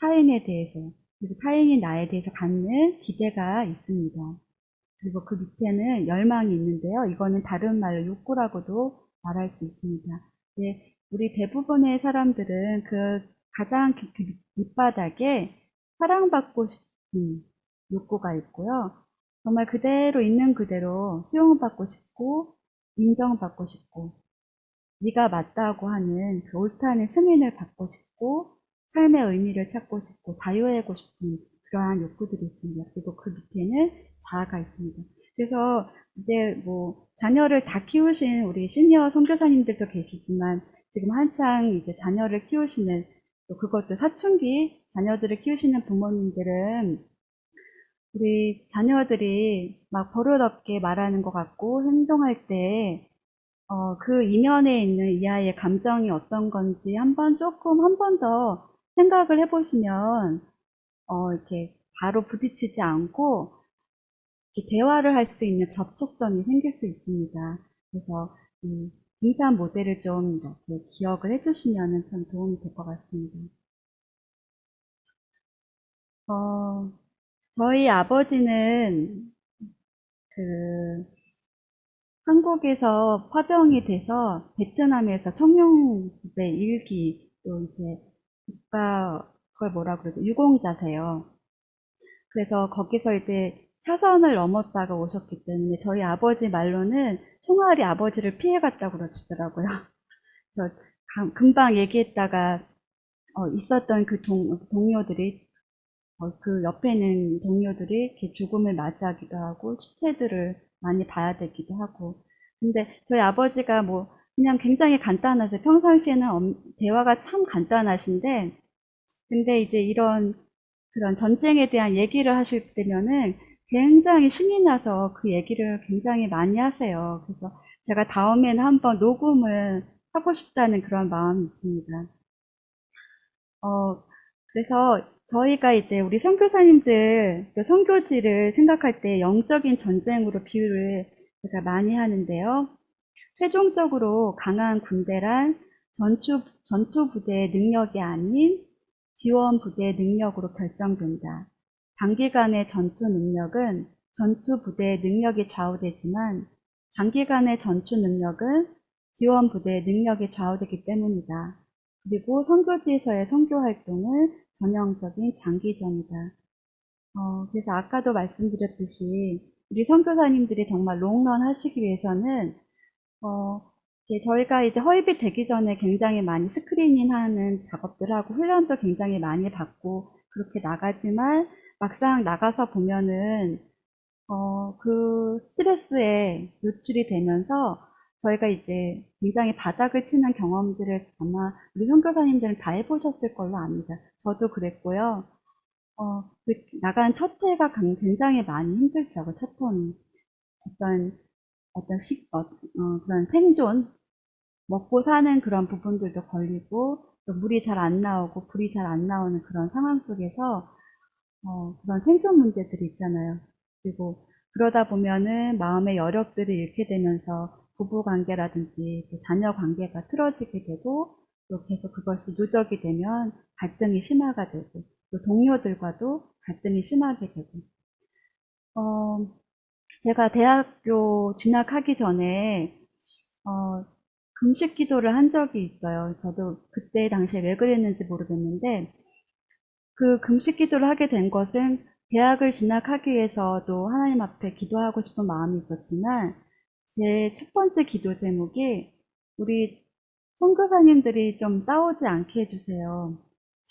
타인에 대해서, 그리고 타인이 나에 대해서 갖는 기대가 있습니다. 그리고 그 밑에는 열망이 있는데요. 이거는 다른 말로 욕구라고도 말할 수 있습니다. 네, 우리 대부분의 사람들은 그 가장 그 밑바닥에 사랑받고 싶은 욕구가 있고요. 정말 그대로 있는 그대로 수용받고 싶고, 인정받고 싶고, 네가 맞다고 하는 그 옳다는 승인을 받고 싶고 삶의 의미를 찾고 싶고 자유하고 싶은 그러한 욕구들이 있습니다. 그리고 그 밑에는 자아가 있습니다. 그래서 이제 뭐 자녀를 다 키우신 우리 시니어 선교사님들도 계시지만 지금 한창 이제 자녀를 키우시는 또 그것도 사춘기 자녀들을 키우시는 부모님들은 우리 자녀들이 막 버릇없게 말하는 것 같고 행동할 때 그 이면에 있는 이 아이의 감정이 어떤 건지 한 번 더 생각을 해보시면, 이렇게 바로 부딪히지 않고, 이렇게 대화를 할 수 있는 접촉점이 생길 수 있습니다. 그래서 이 등산 모델을 좀 이렇게 기억을 해주시면 참 도움이 될 것 같습니다. 저희 아버지는 그 한국에서 파병이 돼서 베트남에서 청룡부대 일기 또 이제 국가 그걸 뭐라 그러죠? 유공자세요. 그래서 거기서 이제 사선을 넘었다가 오셨기 때문에 저희 아버지 말로는 총알이 아버지를 피해갔다고 그러시더라고요. 그래서 금방 얘기했다가 있었던 그 동료들이 그 옆에 있는 동료들이 이렇게 죽음을 맞이하기도 하고 시체들을 많이 봐야 되기도 하고. 근데 저희 아버지가 뭐 그냥 굉장히 간단하세요. 평상시에는 대화가 참 간단하신데, 근데 이제 이런 그런 전쟁에 대한 얘기를 하실 때면은 굉장히 신이 나서 그 얘기를 굉장히 많이 하세요. 그래서 제가 다음에는 한번 녹음을 하고 싶다는 그런 마음이 있습니다. 그래서 저희가 이제 우리 선교사님들, 또 선교지를 생각할 때 영적인 전쟁으로 비유를 제가 많이 하는데요. 최종적으로 강한 군대란 전투 부대의 능력이 아닌 지원 부대의 능력으로 결정된다. 단기간의 전투 능력은 전투 부대의 능력이 좌우되지만 장기간의 전투 능력은 지원 부대의 능력이 좌우되기 때문이다. 그리고 선교지에서의 선교 활동은 전형적인 장기전이다. 그래서 아까도 말씀드렸듯이 우리 선교사님들이 정말 롱런 하시기 위해서는 저희가 이제 허위비 되기 전에 굉장히 많이 스크리닝 하는 작업들 하고 훈련도 굉장히 많이 받고 그렇게 나가지만 막상 나가서 보면은 그 스트레스에 노출이 되면서 저희가 이제 굉장히 바닥을 치는 경험들을 아마 우리 선교사님들은 다 해보셨을 걸로 압니다. 저도 그랬고요. 그 나간 첫 해가 굉장히 많이 힘들더라고요. 첫 해는. 그런 생존, 먹고 사는 그런 부분들도 걸리고, 또 물이 잘 안 나오고, 불이 잘 안 나오는 그런 상황 속에서, 그런 생존 문제들이 있잖아요. 그리고 그러다 보면은 마음의 여력들을 잃게 되면서 부부 관계라든지 또 자녀 관계가 틀어지게 되고, 또 계속 그것이 누적이 되면 갈등이 심화가 되고, 또 동료들과도 갈등이 심하게 되고, 어, 제가 대학교 진학하기 전에 금식 기도를 한 적이 있어요. 저도 그때 당시에 왜 그랬는지 모르겠는데 그 금식 기도를 하게 된 것은 대학을 진학하기 위해서도 하나님 앞에 기도하고 싶은 마음이 있었지만 제 첫 번째 기도 제목이 우리 선교사님들이 좀 싸우지 않게 해주세요.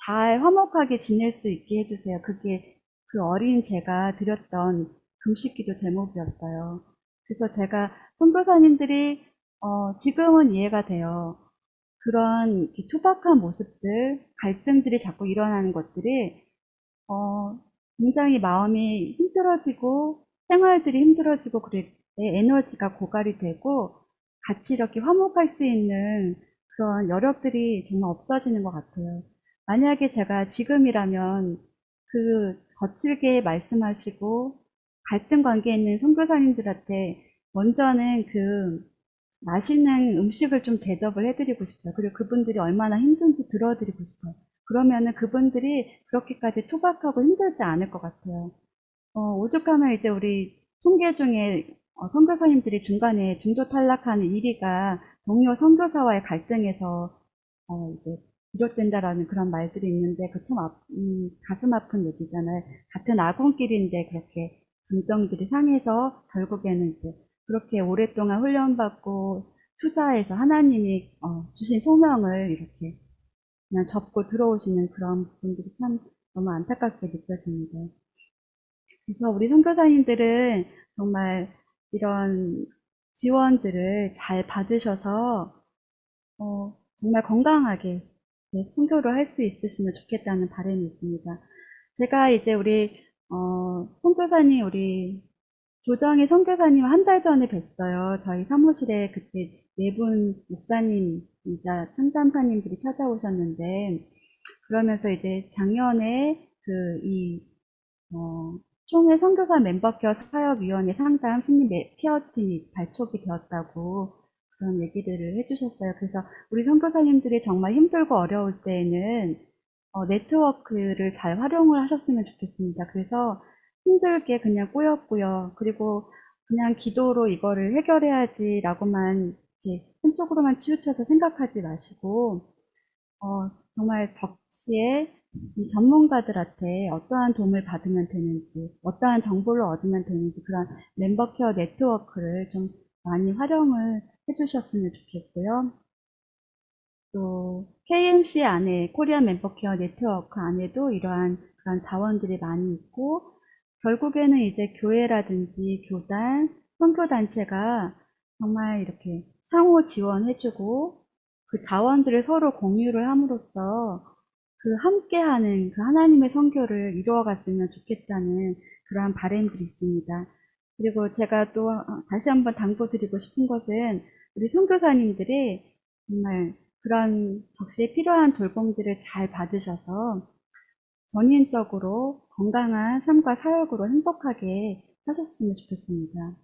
잘 화목하게 지낼 수 있게 해주세요. 그게 그 어린 제가 드렸던 금식기도 제목이었어요. 그래서 제가 선교사님들이 지금은 이해가 돼요. 그런 투박한 모습들, 갈등들이 자꾸 일어나는 것들이 굉장히 마음이 힘들어지고 생활들이 힘들어지고 그럴 때 에너지가 고갈이 되고 같이 이렇게 화목할 수 있는 그런 여력들이 정말 없어지는 것 같아요. 만약에 제가 지금이라면 그 거칠게 말씀하시고 갈등 관계에 있는 선교사님들한테 먼저는 그 맛있는 음식을 좀 대접을 해드리고 싶어요. 그리고 그분들이 얼마나 힘든지 들어드리고 싶어요. 그러면은 그분들이 그렇게까지 투박하고 힘들지 않을 것 같아요. 오죽하면 이제 우리 통계 중에 선교사님들이 중간에 중도 탈락하는 1위가 동료 선교사와의 갈등에서 이제 비롯된다라는 그런 말들이 있는데 그 참 가슴 아픈 얘기잖아요. 같은 아군끼리인데 그렇게 감정들이 상해서 결국에는 이제 그렇게 오랫동안 훈련받고 투자해서 하나님이 주신 소명을 이렇게 그냥 접고 들어오시는 그런 분들이 참 너무 안타깝게 느껴집니다. 그래서 우리 선교사님들은 정말 이런 지원들을 잘 받으셔서 정말 건강하게 선교를 할 수 있으시면 좋겠다는 바람이 있습니다. 제가 이제 우리 선교사님 우리 조정희 선교사님 한 달 전에 뵀어요. 저희 사무실에 그때 네 분 목사님이자 상담사님들이 찾아오셨는데 그러면서 이제 작년에 그이 총회 선교사 멤버케어 사역위원회 상담 심리 케어팀이 발족이 되었다고 그런 얘기들을 해주셨어요. 그래서 우리 선교사님들이 정말 힘들고 어려울 때에는 네트워크를 잘 활용을 하셨으면 좋겠습니다. 그래서 힘들게 그냥 꾸역꾸역 그리고 그냥 기도로 이거를 해결해야지라고만 이렇게 한쪽으로만 치우쳐서 생각하지 마시고 정말 적시에 이 전문가들한테 어떠한 도움을 받으면 되는지, 어떠한 정보를 얻으면 되는지 그런 멤버케어 네트워크를 좀 많이 활용을 해주셨으면 좋겠고요. 또 KMC 안에 코리안 멤버케어 네트워크 안에도 이러한 그런 자원들이 많이 있고 결국에는 이제 교회라든지 교단, 선교단체가 정말 이렇게 상호 지원해주고 그 자원들을 서로 공유를 함으로써 그 함께하는 그 하나님의 선교를 이루어갔으면 좋겠다는 그러한 바람들이 있습니다. 그리고 제가 또 다시 한번 당부드리고 싶은 것은 우리 선교사님들이 정말 그런 적시에 필요한 돌봄들을 잘 받으셔서 전인적으로 건강한 삶과 사역으로 행복하게 하셨으면 좋겠습니다.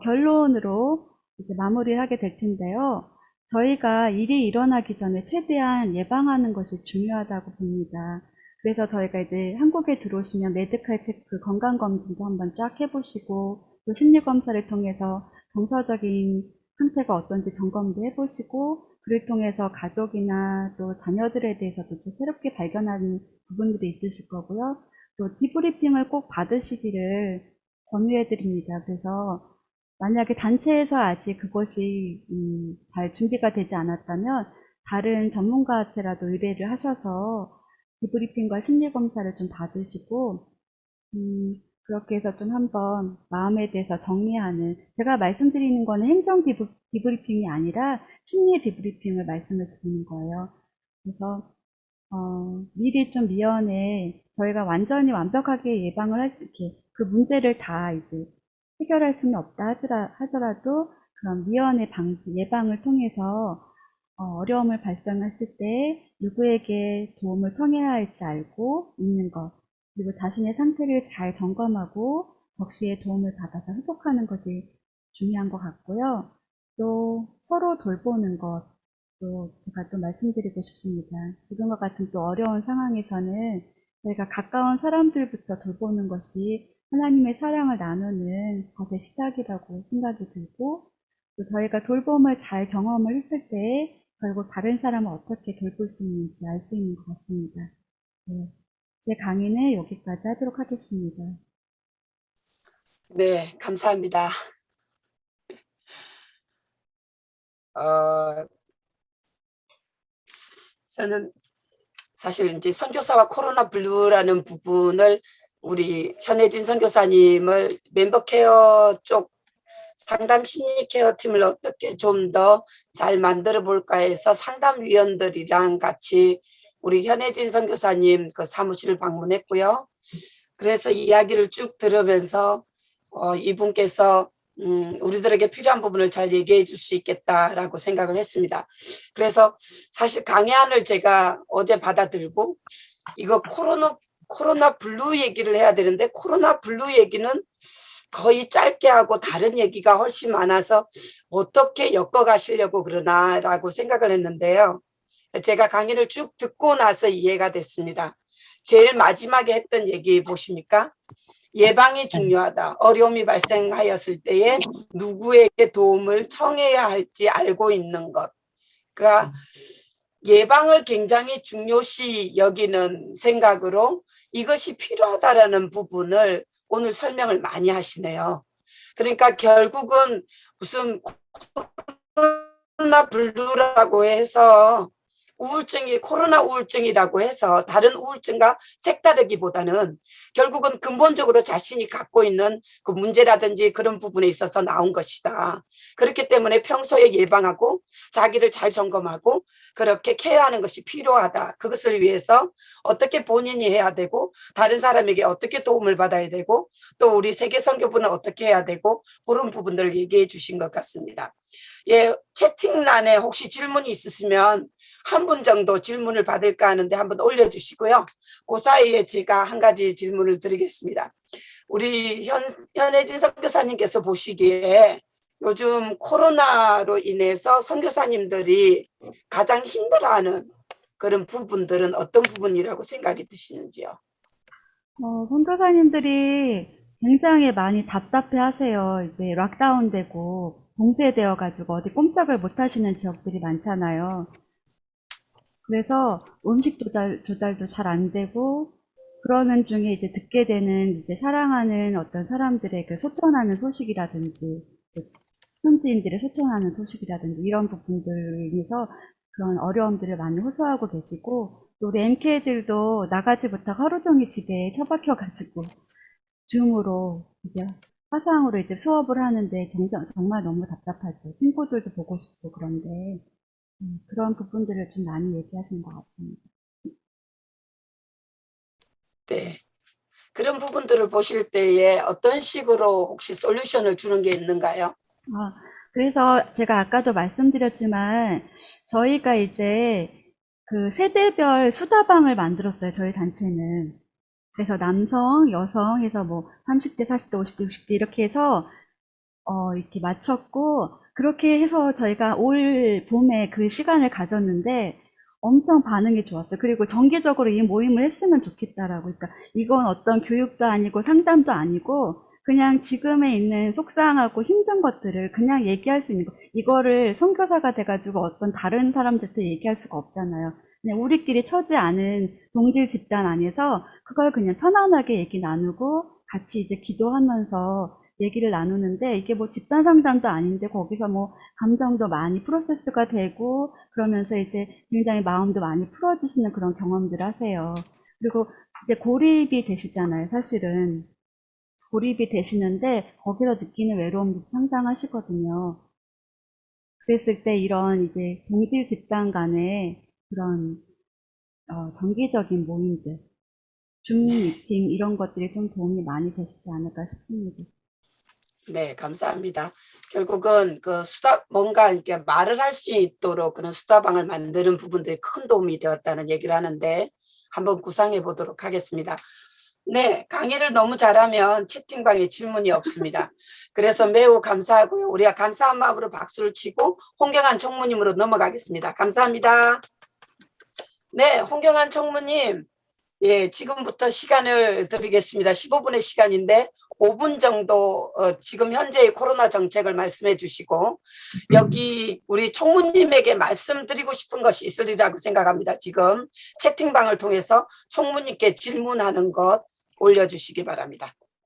결론으로 이제 마무리를 하게 될 텐데요. 저희가 일이 일어나기 전에 최대한 예방하는 것이 중요하다고 봅니다. 그래서 저희가 이제 한국에 들어오시면 메디칼 체크, 건강검진도 한번 쫙 해보시고 또 심리검사를 통해서 정서적인 상태가 어떤지 점검도 해보시고 그를 통해서 가족이나 또 자녀들에 대해서도 또 새롭게 발견하는 부분들이 있으실 거고요. 또 디브리핑을 꼭 받으시기를 권유해 드립니다. 그래서 만약에 단체에서 아직 그것이 잘 준비가 되지 않았다면 다른 전문가한테라도 의뢰를 하셔서 디브리핑과 심리검사를 좀 받으시고 그렇게 해서 좀 한번 마음에 대해서 정리하는 제가 말씀드리는 거는 행정 디브리핑이 아니라 심리 디브리핑을 말씀을 드리는 거예요. 그래서 미리 좀 미연에 저희가 완전히 완벽하게 예방을 할 수 있게 그 문제를 다 이제 해결할 수는 없다 하더라도 그런 미연의 방지, 예방을 통해서 어려움을 발생했을 때 누구에게 도움을 청해야 할지 알고 있는 것, 그리고 자신의 상태를 잘 점검하고 적시에 도움을 받아서 회복하는 것이 중요한 것 같고요. 또 서로 돌보는 것, 또 제가 또 말씀드리고 싶습니다. 지금과 같은 또 어려운 상황에서는 저희가 가까운 사람들부터 돌보는 것이 하나님의 사랑을 나누는 것의 시작이라고 생각이 들고 또 저희가 돌봄을 잘 경험을 했을 때 결국 다른 사람을 어떻게 돌볼 수 있는지 알 수 있는 것 같습니다. 네, 제 강의는 여기까지 하도록 하겠습니다.
네, 감사합니다. 저는 사실 이제 선교사와 코로나 블루라는 부분을 우리 현혜진 선교사님을 멤버 케어 쪽 상담 심리 케어 팀을 어떻게 좀 더 잘 만들어 볼까 해서 상담위원들이랑 같이 우리 현혜진 선교사님 그 사무실을 방문했고요. 그래서 이야기를 쭉 들으면서 이분께서 우리들에게 필요한 부분을 잘 얘기해 줄 수 있겠다라고 생각을 했습니다. 그래서 사실 강의안을 제가 어제 받아들고 이거 코로나 블루 얘기를 해야 되는데 코로나 블루 얘기는 거의 짧게 하고 다른 얘기가 훨씬 많아서 어떻게 엮어가시려고 그러나라고 생각을 했는데요. 제가 강의를 쭉 듣고 나서 이해가 됐습니다. 제일 마지막에 했던 얘기 보십니까? 예방이 중요하다. 어려움이 발생하였을 때에 누구에게 도움을 청해야 할지 알고 있는 것. 그러니까 예방을 굉장히 중요시 여기는 생각으로 이것이 필요하다라는 부분을 오늘 설명을 많이 하시네요. 그러니까 결국은 무슨 코로나 블루라고 해서 우울증이 코로나 우울증이라고 해서 다른 우울증과 색다르기보다는 결국은 근본적으로 자신이 갖고 있는 그 문제라든지 그런 부분에 있어서 나온 것이다. 그렇기 때문에 평소에 예방하고 자기를 잘 점검하고 그렇게 케어하는 것이 필요하다. 그것을 위해서 어떻게 본인이 해야 되고 다른 사람에게 어떻게 도움을 받아야 되고 또 우리 세계선교부는 어떻게 해야 되고 그런 부분들을 얘기해 주신 것 같습니다. 예, 채팅란에 혹시 질문이 있으시면 한 분 정도 질문을 받을까 하는데 한번 올려주시고요. 그 사이에 제가 한 가지 질문을 드리겠습니다. 우리 현혜진 선교사님께서 보시기에 요즘 코로나로 인해서 선교사님들이 가장 힘들어하는 그런 부분들은 어떤 부분이라고 생각이 드시는지요?
선교사님들이 굉장히 많이 답답해 하세요. 이제 락다운 되고 봉쇄되어 가지고 어디 꼼짝을 못 하시는 지역들이 많잖아요. 그래서 음식 조달도 잘 안 되고, 그러는 중에 이제 듣게 되는 이제 사랑하는 어떤 사람들의 그 소천하는 소식이라든지, 그 현지인들의 소천하는 소식이라든지, 이런 부분들에서 그런 어려움들을 많이 호소하고 계시고, 또 우리 MK들도 나가지 못하고 하루 종일 집에 처박혀가지고, 줌으로 이제 화상으로 이제 수업을 하는데 정말 너무 답답하죠. 친구들도 보고 싶고 그런데, 그런 부분들을 좀 많이 얘기하시는 것 같습니다.
네. 그런 부분들을 보실 때에 어떤 식으로 혹시 솔루션을 주는 게 있는가요?
그래서 제가 아까도 말씀드렸지만, 저희가 이제 그 세대별 수다방을 만들었어요, 저희 단체는. 그래서 남성, 여성 해서 뭐 30대, 40대, 50대, 60대 이렇게 해서 이렇게 맞췄고, 그렇게 해서 저희가 올 봄에 그 시간을 가졌는데, 엄청 반응이 좋았어요. 그리고 정기적으로 이 모임을 했으면 좋겠다라고. 그러니까 이건 어떤 교육도 아니고 상담도 아니고, 그냥 지금에 있는 속상하고 힘든 것들을 그냥 얘기할 수 있는 거. 이거를 선교사가 돼가지고 어떤 다른 사람들한테 얘기할 수가 없잖아요. 그냥 우리끼리 처지 않은 동질 집단 안에서 그걸 그냥 편안하게 얘기 나누고 같이 이제 기도하면서 얘기를 나누는데, 이게 뭐 집단 상담도 아닌데 거기서 뭐 감정도 많이 프로세스가 되고 그러면서 이제 굉장히 마음도 많이 풀어지시는 그런 경험들을 하세요. 그리고 이제 고립이 되시잖아요, 사실은. 고립이 되시는데 거기서 느끼는 외로움도 상당하시거든요. 그랬을 때 이런 이제 동질 집단 간의 그런 정기적인 모임들, 줌 미팅 이런 것들이 좀 도움이 많이 되시지 않을까 싶습니다.
네, 감사합니다. 결국은 그 뭔가 이렇게 말을 할 수 있도록 그런 수다방을 만드는 부분들이 큰 도움이 되었다는 얘기를 하는데 한번 구상해 보도록 하겠습니다. 네, 강의를 너무 잘하면 채팅방에 질문이 없습니다. 그래서 매우 감사하고요. 우리가 감사한 마음으로 박수를 치고 홍경환 총무님으로 넘어가겠습니다. 감사합니다. 네, 홍경환 총무님. 예, 지금부터 시간을 드리겠습니다. 15분의 시간인데 5분 정도 지금 현재의 코로나 정책을 말씀해 주시고, 여기 우리 총무님에게 말씀드리고 싶은 것이 있으리라고 생각합니다. 지금 채팅방을 통해서 총무님께 질문하는 것 올려주시기 바랍니다.